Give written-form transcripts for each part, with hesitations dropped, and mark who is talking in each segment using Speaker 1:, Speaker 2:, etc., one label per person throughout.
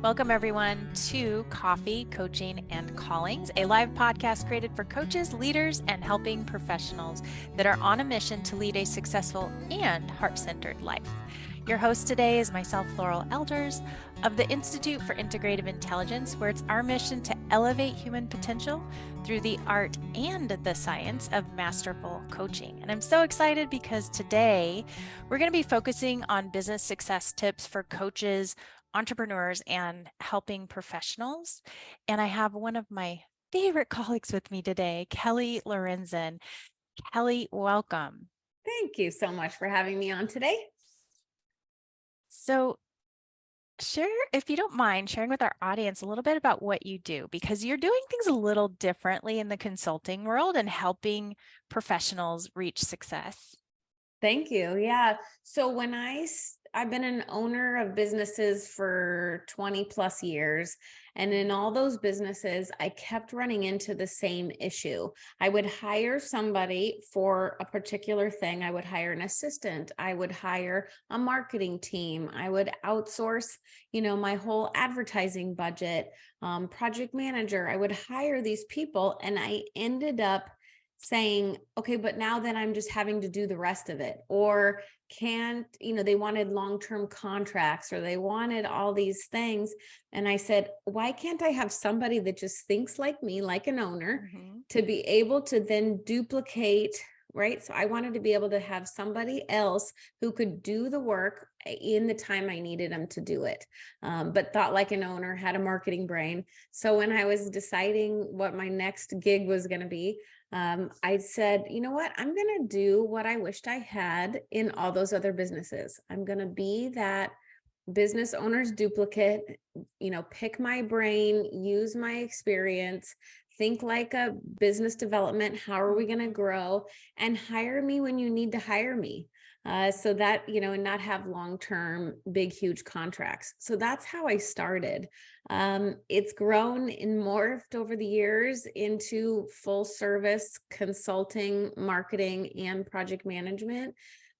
Speaker 1: Welcome, everyone, to Coffee, Coaching, and Callings, a live podcast created for coaches, leaders, and helping professionals that are on a mission to lead a successful and heart-centered life. Your host today is myself, Laurel Elders, of the Institute for Integrative Intelligence, where it's our mission to elevate human potential through the art and the science of masterful coaching. And I'm so excited because today we're going to be focusing on business success tips for coaches, entrepreneurs, and helping professionals. And I have one of my favorite colleagues with me today, Kelly Lorenzen. Kelly, welcome.
Speaker 2: Thank you so much for having me on today.
Speaker 1: So share, if you don't mind, sharing with our audience a little bit about what you do, because you're doing things a little differently in the consulting world and helping professionals reach success.
Speaker 2: Thank you. Yeah. So I've been an owner of businesses for 20 plus years. And in all those businesses, I kept running into the same issue. I would hire somebody for a particular thing. I would hire an assistant. I would hire a marketing team. I would outsource, my whole advertising budget, project manager. I would hire these people, and I ended up saying, okay, but now then I'm just having to do the rest of it. Or they wanted long-term contracts, or they wanted all these things. And I said, why can't I have somebody that just thinks like me, like an owner, to be able to then duplicate, right? So I wanted to be able to have somebody else who could do the work in the time I needed them to do it, but thought like an owner, had a marketing brain. So when I was deciding what my next gig was going to be, I said, you know what, I'm going to do what I wished I had in all those other businesses. I'm going to be that business owner's duplicate, pick my brain, use my experience, think like a business development. How are we going to grow? And hire me when you need to hire me. So that, and not have long-term, big, huge contracts. So that's how I started. It's grown and morphed over the years into full service consulting, marketing, and project management,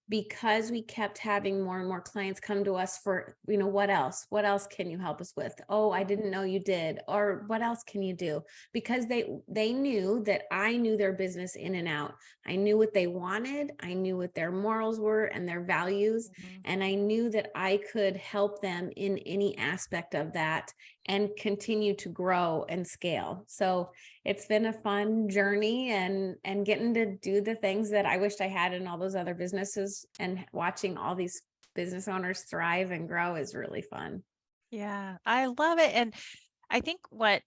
Speaker 2: because we kept having more and more clients come to us for, what else can you help us with? Oh, I didn't know you did. Or what else can you do? Because they knew that I knew their business in and out. I knew what they wanted. I knew what their morals were and their values. And I knew that I could help them in any aspect of that and continue to grow and scale. So it's been a fun journey, and getting to do the things that I wished I had in all those other businesses, and watching all these business owners thrive and grow is really fun.
Speaker 1: Yeah, I love it. And I think what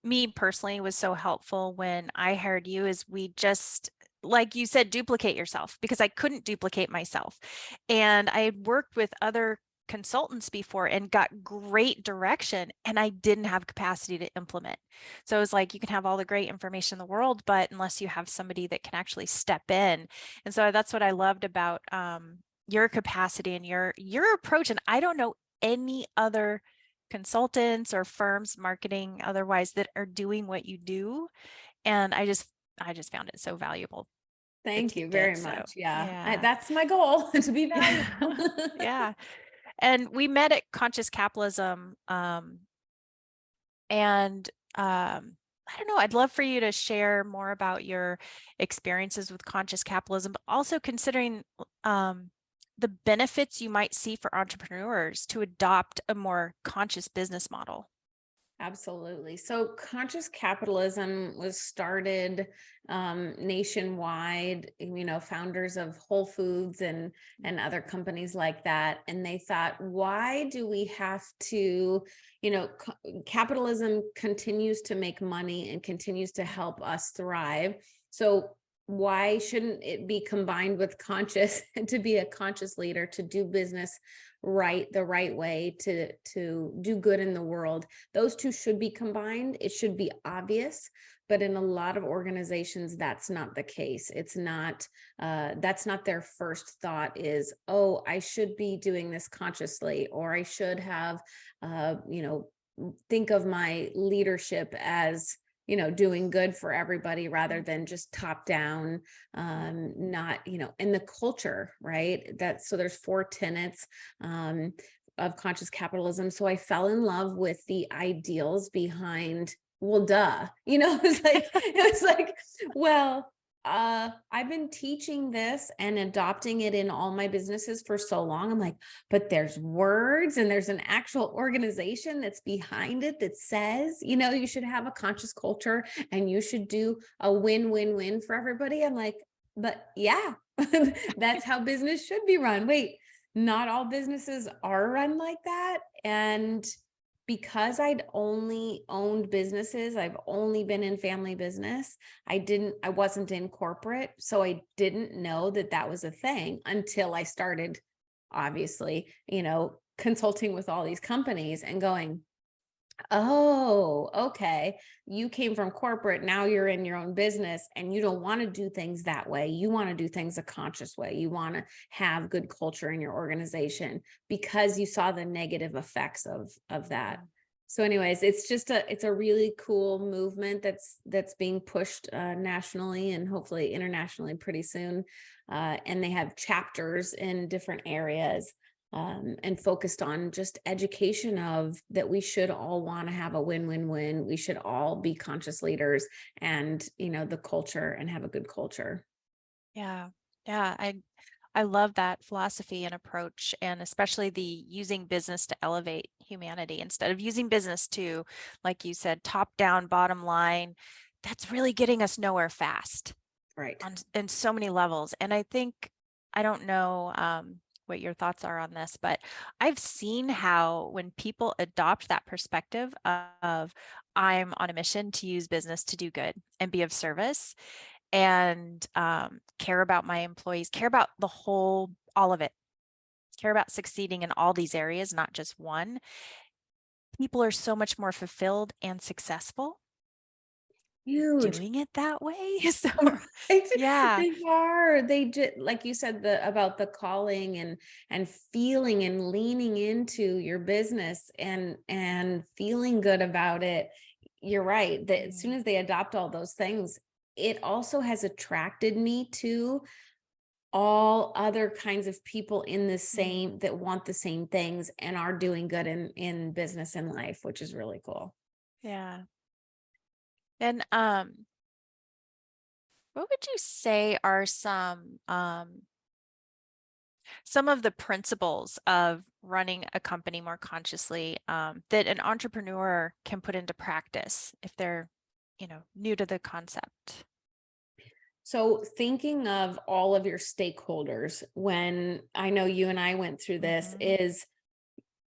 Speaker 1: me personally was so helpful when I hired you is we just, like you said, duplicate yourself, because I couldn't duplicate myself. And I had worked with other consultants before and got great direction, and I didn't have capacity to implement. So it was like, you can have all the great information in the world, but unless you have somebody that can actually step in. And so that's what I loved about your capacity and your approach. And I don't know any other consultants or firms, marketing otherwise, that are doing what you do. And I just found it so valuable.
Speaker 2: Thank you very much.
Speaker 1: Yeah.
Speaker 2: That's my goal, to be valuable.
Speaker 1: Yeah. And we met at Conscious Capitalism. And I don't know, I'd love for you to share more about your experiences with Conscious Capitalism, but also considering the benefits you might see for entrepreneurs to adopt a more conscious business model.
Speaker 2: Absolutely. So conscious capitalism was started nationwide, founders of Whole Foods and other companies like that. And they thought, why do we have to, capitalism continues to make money and continues to help us thrive. So why shouldn't it be combined with conscious, to be a conscious leader, to do business the right way, to do good in the world? Those two should be combined. It should be obvious, but in a lot of organizations, that's not the case. It's not, that's not their first thought is, oh, I should be doing this consciously, or I should have, think of my leadership as, doing good for everybody rather than just top down, not, in the culture, right? So there's 4 tenets. of conscious capitalism. So I fell in love with the ideals behind, well, duh, it was like, well, I've been teaching this and adopting it in all my businesses for so long. I'm like, but there's words and there's an actual organization that's behind it that says, you should have a conscious culture and you should do a win-win-win for everybody. I'm like, but yeah, that's how business should be run. Wait, not all businesses are run like that. And because I'd only owned businesses, I've only been in family business. I wasn't in corporate. So I didn't know that that was a thing until I started, obviously, consulting with all these companies and going, oh, okay. You came from corporate. Now you're in your own business and you don't want to do things that way. You want to do things a conscious way. You want to have good culture in your organization because you saw the negative effects of that. So anyways, it's a really cool movement that's being pushed nationally and hopefully internationally pretty soon. And they have chapters in different areas. And focused on just education of that we should all want to have a win-win-win. We should all be conscious leaders and, the culture and have a good culture.
Speaker 1: Yeah. Yeah. I love that philosophy and approach, and especially the using business to elevate humanity instead of using business to, like you said, top down, bottom line. That's really getting us nowhere fast
Speaker 2: Right.
Speaker 1: in so many levels. And I think, I don't know what your thoughts are on this, but I've seen how when people adopt that perspective of I'm on a mission to use business to do good and be of service, and care about my employees, care about all of it, care about succeeding in all these areas, not just one. People are so much more fulfilled and successful
Speaker 2: Huge.
Speaker 1: doing it that way. So
Speaker 2: Right.
Speaker 1: yeah.
Speaker 2: They are. They just, like you said, about the calling and feeling and leaning into your business and feeling good about it. You're right. That as soon as they adopt all those things, it also has attracted me to all other kinds of people in the same that want the same things and are doing good in business and life, which is really cool.
Speaker 1: Yeah. And what would you say are some of the principles of running a company more consciously that an entrepreneur can put into practice if they're, new to the concept?
Speaker 2: So thinking of all of your stakeholders, when I know you and I went through this,
Speaker 1: Mhm.
Speaker 2: is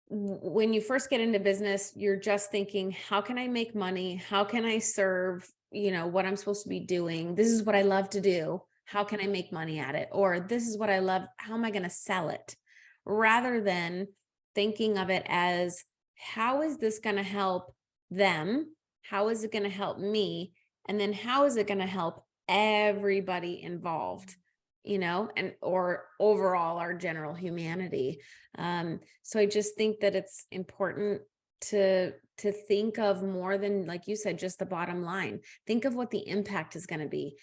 Speaker 2: when you first get into business, you're just thinking, how can I make money? How can I serve, what I'm supposed to be doing? This is what I love to do. How can I make money at it? Or this is what I love. How am I going to sell it? Rather than thinking of it as, how is this going to help them? How is it going to help me? And then how is it going to help everybody involved? And or overall our general humanity. So I just think that it's important to think of more than, like you said, just the bottom line. Think of what the impact is going to be.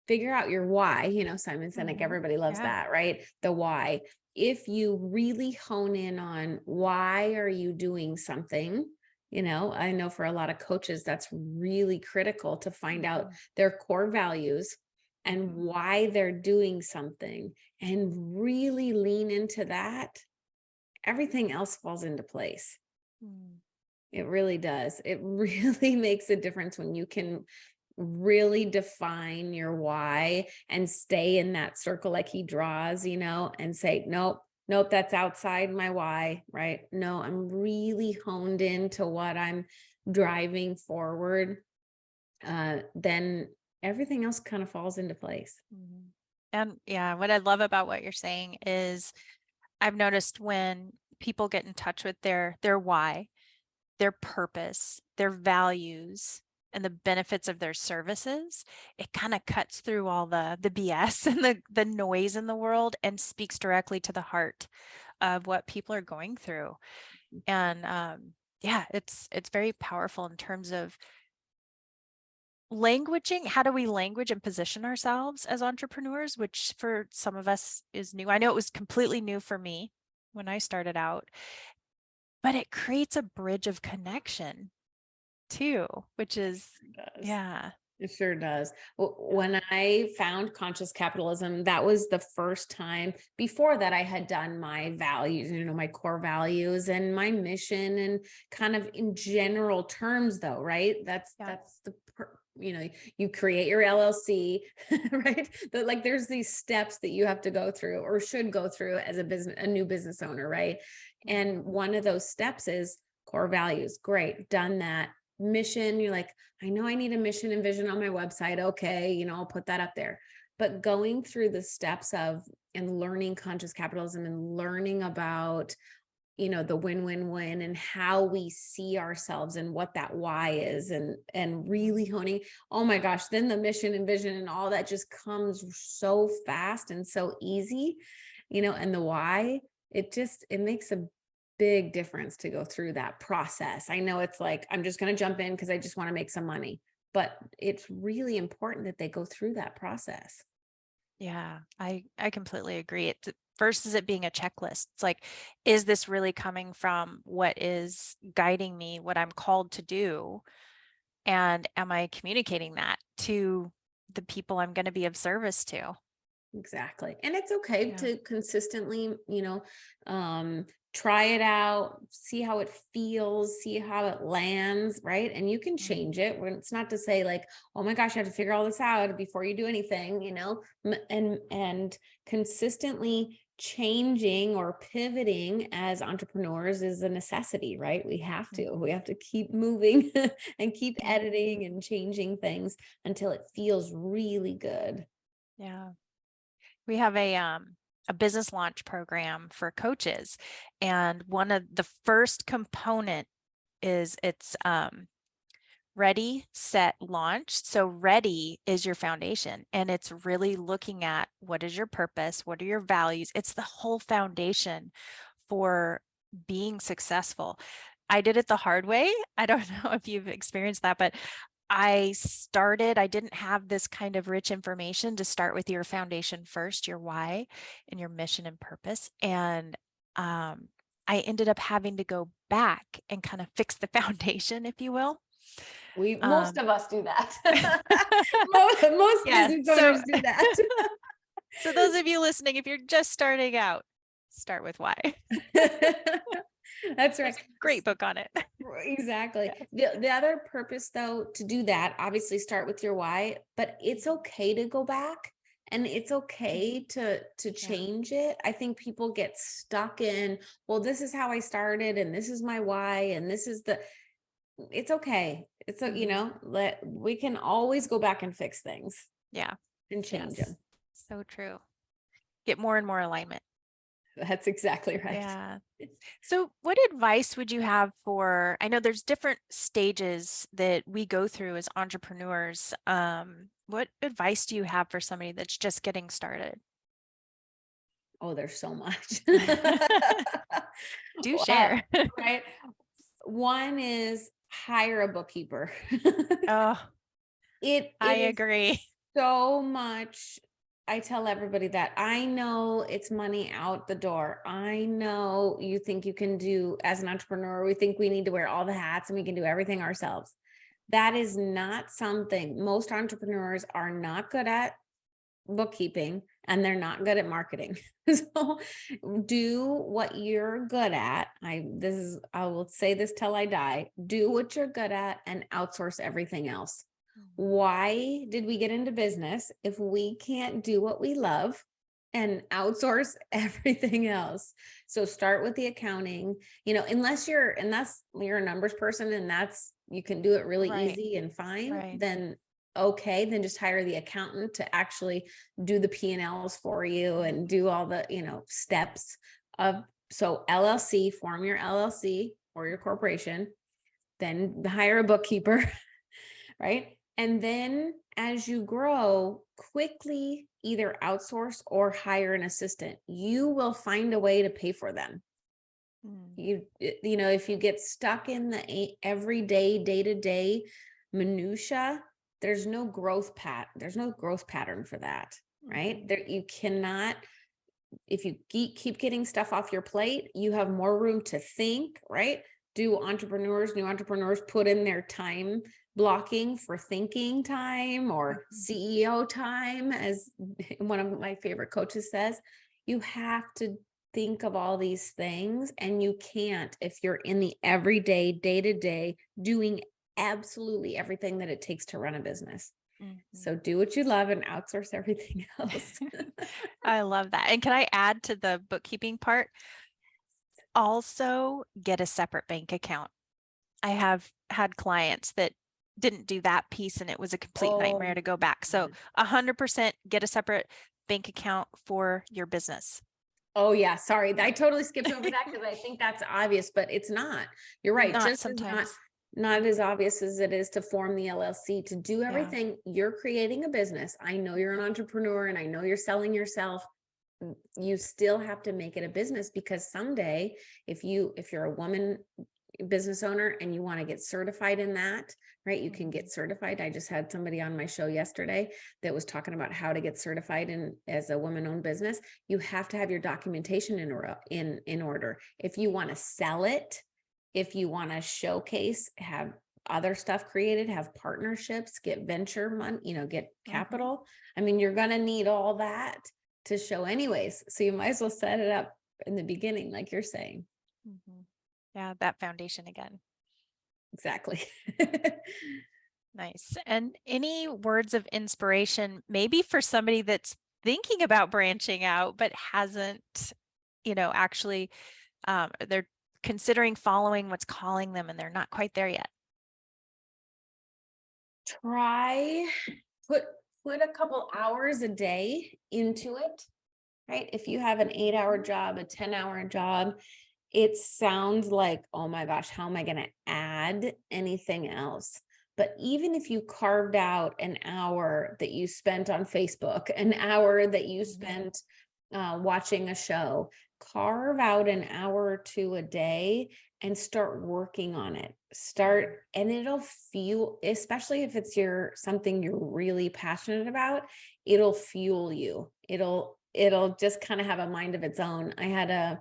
Speaker 2: Figure out your why. Simon Sinek,
Speaker 1: Mhm.
Speaker 2: everybody loves
Speaker 1: Yeah.
Speaker 2: that, right? The why. If you really hone in on why are you doing something, I know for a lot of coaches that's really critical to find out
Speaker 1: Mhm.
Speaker 2: their core values and
Speaker 1: Mhm.
Speaker 2: why they're doing something and really lean into that, everything else falls into place.
Speaker 1: Mm.
Speaker 2: It really does. It really makes a difference when you can really define your why and stay in that circle like he draws, and say, nope, nope, that's outside my why, right? No, I'm really honed into what I'm driving forward. Then everything else kind of falls into place.
Speaker 1: Mhm. And yeah, what I love about what you're saying is I've noticed when people get in touch with their why, their purpose, their values, and the benefits of their services, it kind of cuts through all the BS and the noise in the world and speaks directly to the heart of what people are going through. And yeah, it's very powerful in terms of languaging. How do we language and position ourselves as entrepreneurs, which for some of us is new. I know it was completely new for me when I started out. but it creates a bridge of connection too, which is,
Speaker 2: It does.
Speaker 1: yeah.
Speaker 2: It sure does. When I found conscious capitalism, that was the first time. Before that, I had done my values, my core values and my mission, and kind of in general terms, though, right?
Speaker 1: Yeah.
Speaker 2: That's you create your LLC, right? But like, there's these steps that you have to go through, or should go through, as a new business owner, right? And one of those steps is core values. Great, done that. Mission, you're like, I know I need a mission and vision on my website. Okay, I'll put that up there. But going through the steps of and learning conscious capitalism and learning about, the win-win-win and how we see ourselves and what that why is, and really honing, oh my gosh, then the mission and vision and all that just comes so fast and so easy, and the why, it makes a big difference to go through that process. I know it's like, I'm just going to jump in because I just want to make some money, but it's really important that they go through that process.
Speaker 1: Yeah, I completely agree. Versus it being a checklist. It's like, is this really coming from what is guiding me, what I'm called to do? And am I communicating that to the people I'm going to be of service to?
Speaker 2: Exactly. And it's okay
Speaker 1: Yeah.
Speaker 2: to consistently, try it out, see how it feels, see how it lands, right? And you can change it. When it's not to say like, oh my gosh, you have to figure all this out before you do anything, and consistently changing or pivoting as entrepreneurs is a necessity, right? We have to keep moving and keep editing and changing things until it feels really good.
Speaker 1: Yeah. We have a business launch program for coaches, and one of the first component is it's ready, set, launch. So ready is your foundation, and it's really looking at what is your purpose, what are your values. It's the whole foundation for being successful. I did it the hard way. I don't know if you've experienced that, but I didn't have this kind of rich information to start with your foundation first, your why and your mission and purpose. And I ended up having to go back and kind of fix the foundation, if you will.
Speaker 2: Most of us do that. Most
Speaker 1: Yeah.
Speaker 2: business owners do that.
Speaker 1: So those of you listening, if you're just starting out, start with why.
Speaker 2: That's right.
Speaker 1: Great book on it.
Speaker 2: Exactly. The other purpose, though, to do that, obviously start with your why, but it's okay to go back, and it's okay to change it. I think people get stuck in, well, this is how I started, and this is my why, and this is it's okay. It's we can always go back and fix things.
Speaker 1: Yeah.
Speaker 2: And change them.
Speaker 1: So true. Get more and more alignment.
Speaker 2: That's exactly right.
Speaker 1: Yeah. So what advice would you have for, I know there's different stages that we go through as entrepreneurs. What advice do you have for somebody that's just getting started?
Speaker 2: Oh, there's so much.
Speaker 1: Do share.
Speaker 2: Right. One is hire a bookkeeper.
Speaker 1: Oh, I
Speaker 2: It is
Speaker 1: agree.
Speaker 2: so much. I tell everybody that I know it's money out the door. I know you think you can do, as an entrepreneur, we think we need to wear all the hats and we can do everything ourselves. That is not something most entrepreneurs are not good at. Bookkeeping, and they're not good at marketing. So do what you're good at. I will say this till I die. Do what you're good at and outsource everything else. Why did we get into business if we can't do what we love and outsource everything else? So start with the accounting, unless you're a numbers person, and you can do it really easy and fine, then okay, then just hire the accountant to actually do the P&Ls for you and do all the, steps of, so LLC, form your LLC or your corporation, then hire a bookkeeper, right? And then as you grow, quickly either outsource or hire an assistant. You will find a way to pay for them. If you get stuck in the everyday, day-to-day minutia, there's no growth pattern for that, right? You cannot if you keep getting stuff off your plate, you have more room to think, right? New entrepreneurs put in their time blocking for thinking time or CEO time, as one of my favorite coaches says. You have to think of all these things, and you can't if you're in the everyday, day-to-day, doing absolutely everything that it takes to run a business. So do what you love and outsource everything else.
Speaker 1: I love that. And can I add to the bookkeeping part? Also, get a separate bank account. I have had clients that didn't do that piece and it was a complete nightmare to go back. So 100% get a separate bank account for your business.
Speaker 2: Oh yeah, sorry. I totally skipped over that because I think that's obvious, but it's not. You're right.
Speaker 1: Not
Speaker 2: Just
Speaker 1: sometimes.
Speaker 2: not as obvious as it is to form the LLC, to do everything. You're creating a business. I know you're an entrepreneur and I know you're selling yourself. You still have to make it a business, because someday if you're a woman business owner and you want to get certified in that, right? You can get certified. I just had somebody on my show yesterday that was talking about how to get certified as a woman-owned business. You have to have your documentation in order. If you want to sell it, if you want to showcase, have other stuff created, have partnerships, get venture money, get capital. I mean, you're going to need all that to show anyways. So you might as well set it up in the beginning, like you're saying.
Speaker 1: Yeah, that foundation again.
Speaker 2: Exactly.
Speaker 1: Nice. And any words of inspiration, maybe for somebody that's thinking about branching out, but hasn't, actually, they're considering following what's calling them and they're not quite there yet.
Speaker 2: Try put a couple hours a day into it, right? If you have an 8-hour job, a 10-hour job, it sounds like, oh my gosh, how am I going to add anything else? But even if you carved out an hour that you spent on Facebook, an hour that you spent watching a show, carve out an hour or two a day and start working on it. And it'll feel, especially if it's something you're really passionate about, it'll fuel you. It'll just kind of have a mind of its own. I had a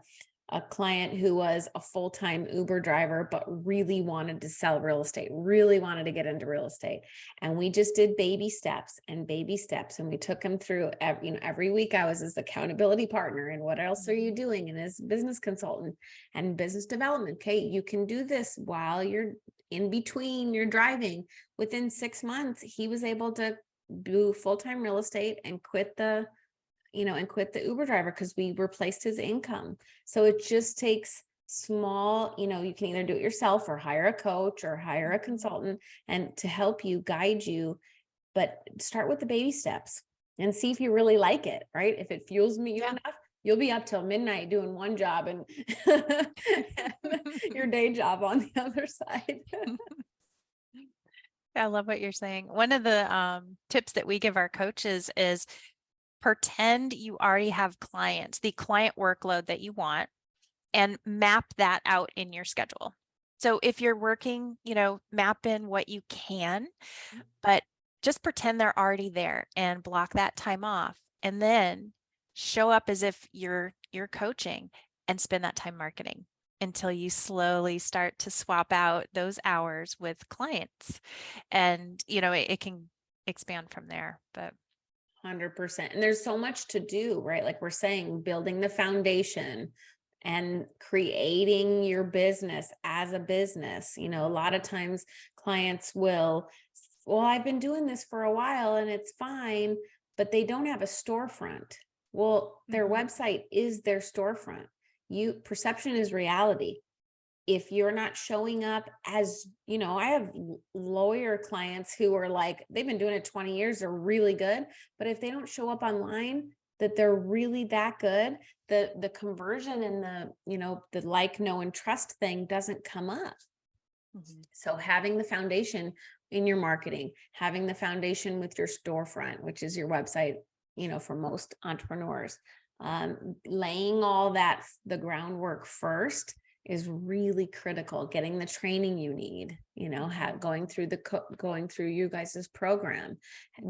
Speaker 2: client who was a full-time Uber driver, but really wanted to sell real estate, really wanted to get into real estate. And we just did baby steps. And we took him through, every week I was his accountability partner. And what else are you doing? And as business consultant and business development. Okay, you can do this while you're in between you're driving. Within 6 months, he was able to do full-time real estate and quit the Uber driver because we replaced his income. So it just takes small, you can either do it yourself or hire a coach or hire a consultant and to help you, guide you, but start with the baby steps and see if you really like it, right? If it fuels you enough, you'll be up till midnight doing one job and your day job on the other side.
Speaker 1: I love what you're saying. One of the tips that we give our coaches is pretend you already have clients, the client workload that you want, and map that out in your schedule. So if you're working, map in what you can, but just pretend they're already there and block that time off, and then show up as if you're coaching and spend that time marketing until you slowly start to swap out those hours with clients. And, it can expand from there, but
Speaker 2: 100%. And there's so much to do, right? Like we're saying, building the foundation and creating your business as a business. A lot of times clients will, well, I've been doing this for a while and it's fine, but they don't have a storefront. Well, their website is their storefront. Perception is reality. If you're not showing up as, I have lawyer clients who are like, they've been doing it 20 years, they're really good. But if they don't show up online, that they're really that good, the conversion and the like, know, and trust thing doesn't come up. So having the foundation in your marketing, having the foundation with your storefront, which is your website, for most entrepreneurs, laying all that, the groundwork first is really critical. Getting the training you need, going through you guys' program,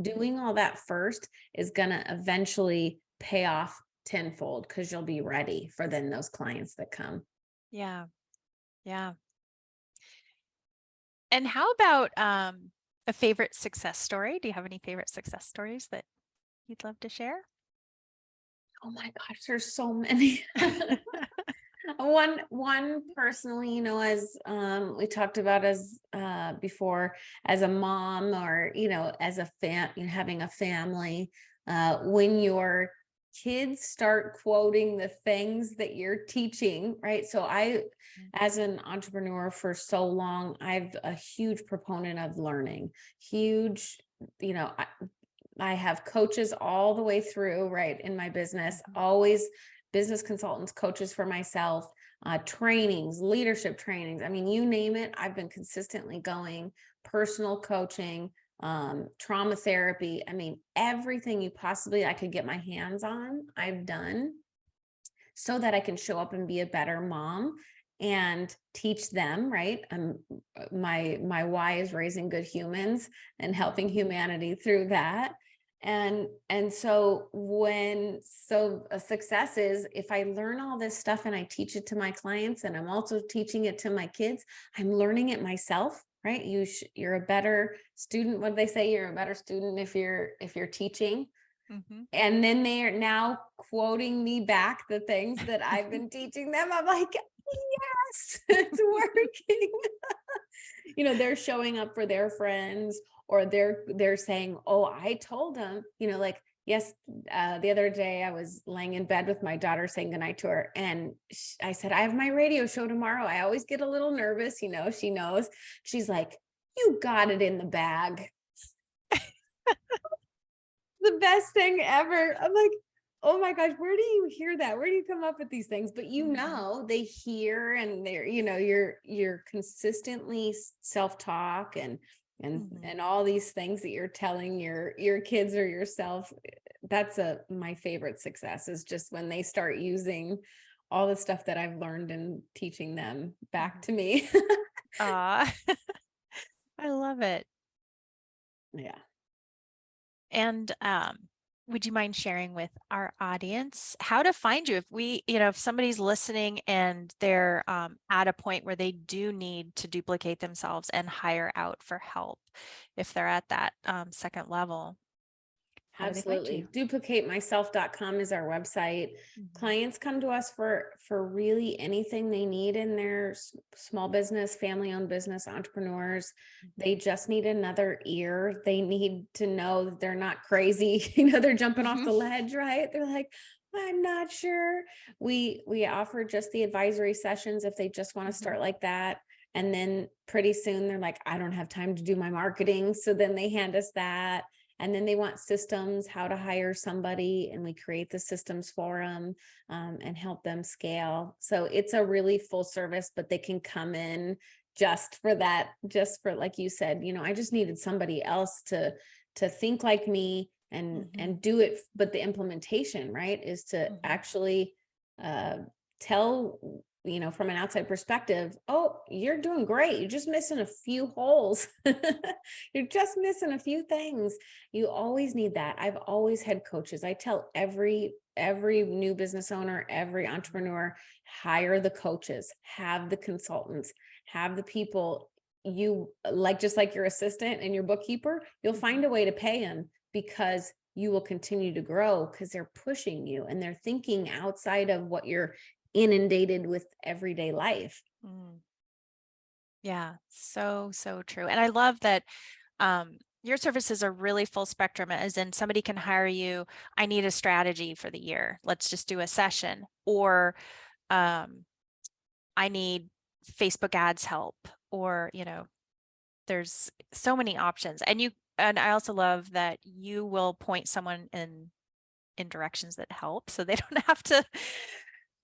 Speaker 2: doing all that first is going to eventually pay off tenfold because you'll be ready for then those clients that come.
Speaker 1: Yeah. Yeah. And how about a favorite success story? Do you have any favorite success stories that you'd love to share?
Speaker 2: Oh my gosh, there's so many. One personally, as we talked about as before, as a mom, or as a having a family, when your kids start quoting the things that you're teaching, right? So as an entrepreneur for so long, I've a huge proponent of learning. Huge, you know, I have coaches all the way through, right, in my business, always business consultants, coaches for myself, trainings, leadership trainings. I mean, you name it, I've been consistently going, personal coaching, trauma therapy. I mean, everything I could get my hands on, I've done so that I can show up and be a better mom and teach them, right? My why is raising good humans and helping humanity through that. And so a success is if I learn all this stuff and I teach it to my clients, and I'm also teaching it to my kids, I'm learning it myself, right? You're a better student. What do they say? You're a better student if you're teaching. And then they are now quoting me back the things that I've been teaching them. I'm like, yes, it's working. They're showing up for their friends, or they're saying, oh, I told them, like, yes, the other day I was laying in bed with my daughter saying goodnight to her. And I said, I have my radio show tomorrow. I always get a little nervous, she knows. She's like, you got it in the bag. The best thing ever. I'm like, oh my gosh, where do you hear that? Where do you come up with these things? But they hear, and they're, you're consistently self-talk and all these things that you're telling your kids or yourself. That's my favorite success, is just when they start using all the stuff that I've learned and teaching them back to me.
Speaker 1: I love it.
Speaker 2: Yeah.
Speaker 1: And would you mind sharing with our audience how to find you if somebody's listening and they're at a point where they do need to duplicate themselves and hire out for help, if they're at that second level? How do they find you?
Speaker 2: Absolutely. Duplicatemyself.com is our website. Clients come to us for really anything they need in their small business, family-owned business, entrepreneurs. They just need another ear. They need to know that they're not crazy. They're jumping off the ledge, right? They're like, I'm not sure. We offer just the advisory sessions if they just want to start like that. And then pretty soon they're like, I don't have time to do my marketing. So then they hand us that. And then they want systems, how to hire somebody, and we create the systems for them and help them scale. So it's a really full service, but they can come in just for that, like you said, I just needed somebody else to think like me and do it. But the implementation, right, is to actually tell, from an outside perspective, oh, you're doing great. You're just missing a few holes. You're just missing a few things. You always need that. I've always had coaches. I tell every new business owner, every entrepreneur, hire the coaches, have the consultants, have the people you like, just like your assistant and your bookkeeper, you'll find a way to pay them, because you will continue to grow, because they're pushing you and they're thinking outside of what you're inundated with everyday life.
Speaker 1: Yeah, so true. And I love that your services are really full spectrum, as in somebody can hire you. I need a strategy for the year. Let's just do a session. Or I need Facebook ads help, or, there's so many options. And I also love that you will point someone in directions that help, so they don't have to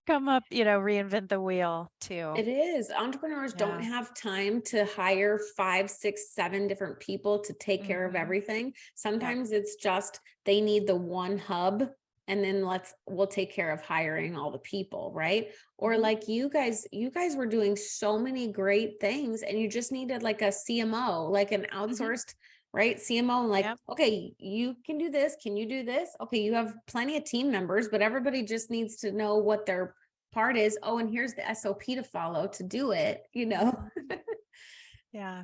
Speaker 1: come up, reinvent the wheel too.
Speaker 2: It is. Entrepreneurs don't have time to hire 5, 6, 7 different people to take care of everything. Sometimes it's just they need the one hub, and then we'll take care of hiring all the people, right? Or like you guys were doing so many great things, and you just needed like a CMO, like an outsourced right? CMO, like,
Speaker 1: Yep.
Speaker 2: okay, you can do this. Can you do this? Okay, you have plenty of team members, but everybody just needs to know what their part is. Oh, and here's the SOP to follow to do it,
Speaker 1: Mhm. Yeah.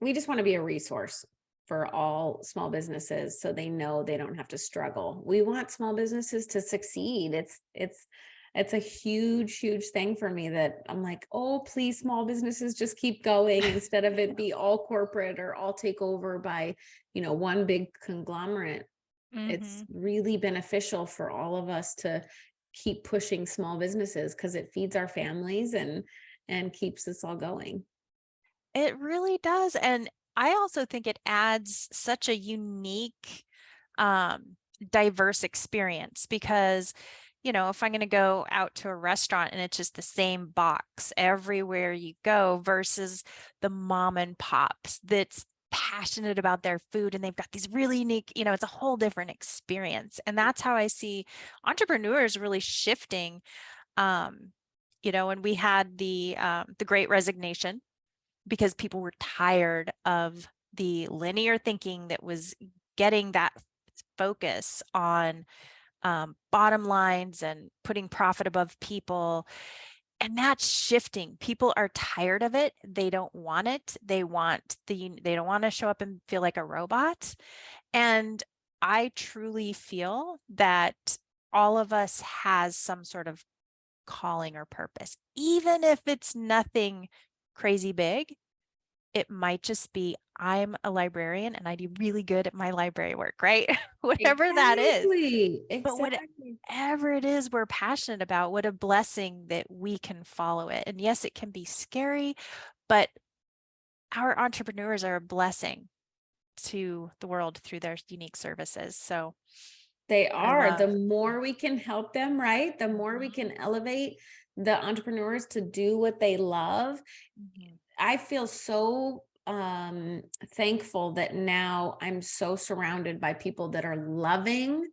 Speaker 2: We just want to be a resource for all small businesses so they know they don't have to struggle. We want small businesses to succeed. It's a huge thing for me that I'm like, oh, please, small businesses just keep going instead of it be all corporate or all take over by, one big conglomerate. It's
Speaker 1: Hmm.
Speaker 2: really beneficial for all of us to keep pushing small businesses because it feeds our families and keeps us all going.
Speaker 1: It really does. And I also think it adds such a unique, um, diverse experience because, if I'm going to go out to a restaurant and it's just the same box everywhere you go versus the mom and pops that's passionate about their food and they've got these really unique, it's a whole different experience. And that's how I see entrepreneurs really shifting. Um, when we had the Great Resignation because people were tired of the linear thinking that was getting that focus on bottom lines and putting profit above people. And that's shifting. People are tired of it. They don't want it. They don't want to show up and feel like a robot. And I truly feel that all of us has some sort of calling or purpose, even if it's nothing crazy big. It might just be I'm a librarian and I do really good at my library work, right? Whatever that is.
Speaker 2: Exactly.
Speaker 1: But
Speaker 2: Exactly.
Speaker 1: whatever it is we're passionate about, what a blessing that we can follow it. And yes, it can be scary, but our entrepreneurs are a blessing to the world through their unique services. So
Speaker 2: They
Speaker 1: I
Speaker 2: are. The
Speaker 1: love.
Speaker 2: more we can help them, right? The more we
Speaker 1: Mhm,
Speaker 2: can elevate the entrepreneurs to do what they love.
Speaker 1: mhm,
Speaker 2: I feel so thankful that now I'm so surrounded by people that are loving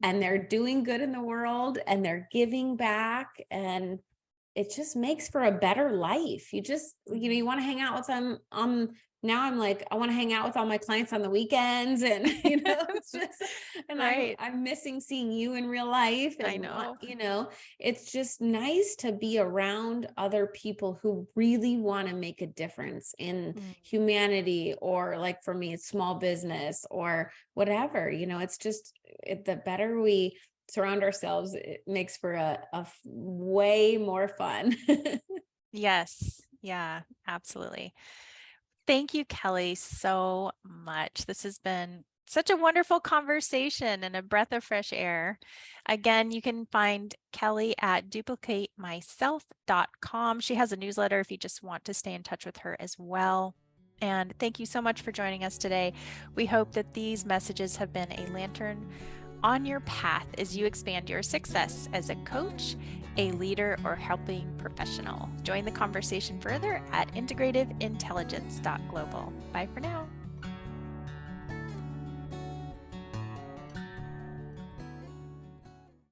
Speaker 2: and they're
Speaker 1: mhm,
Speaker 2: doing good in the world and they're giving back, and it just makes for a better life. You
Speaker 1: mhm.
Speaker 2: want to hang out with them. Now I'm like, I want to hang out with all my clients on the weekends, and it's just, and
Speaker 1: Right.
Speaker 2: I'm missing seeing you in real life,
Speaker 1: I
Speaker 2: and
Speaker 1: know.
Speaker 2: it's just nice to be around other people who really want to make a difference in
Speaker 1: Mm.
Speaker 2: humanity, or like for me, it's small business or whatever. It's just the better we surround ourselves, it makes for way more fun.
Speaker 1: Yes. Yeah, absolutely. Thank you, Kelly, so much. This has been such a wonderful conversation and a breath of fresh air. Again, you can find Kelly at duplicatemyself.com. She has a newsletter if you just want to stay in touch with her as well. And thank you so much for joining us today. We hope that these messages have been a lantern on your path as you expand your success as a coach, a leader, or helping professional. Join the conversation further at integrativeintelligence.global. Bye for now.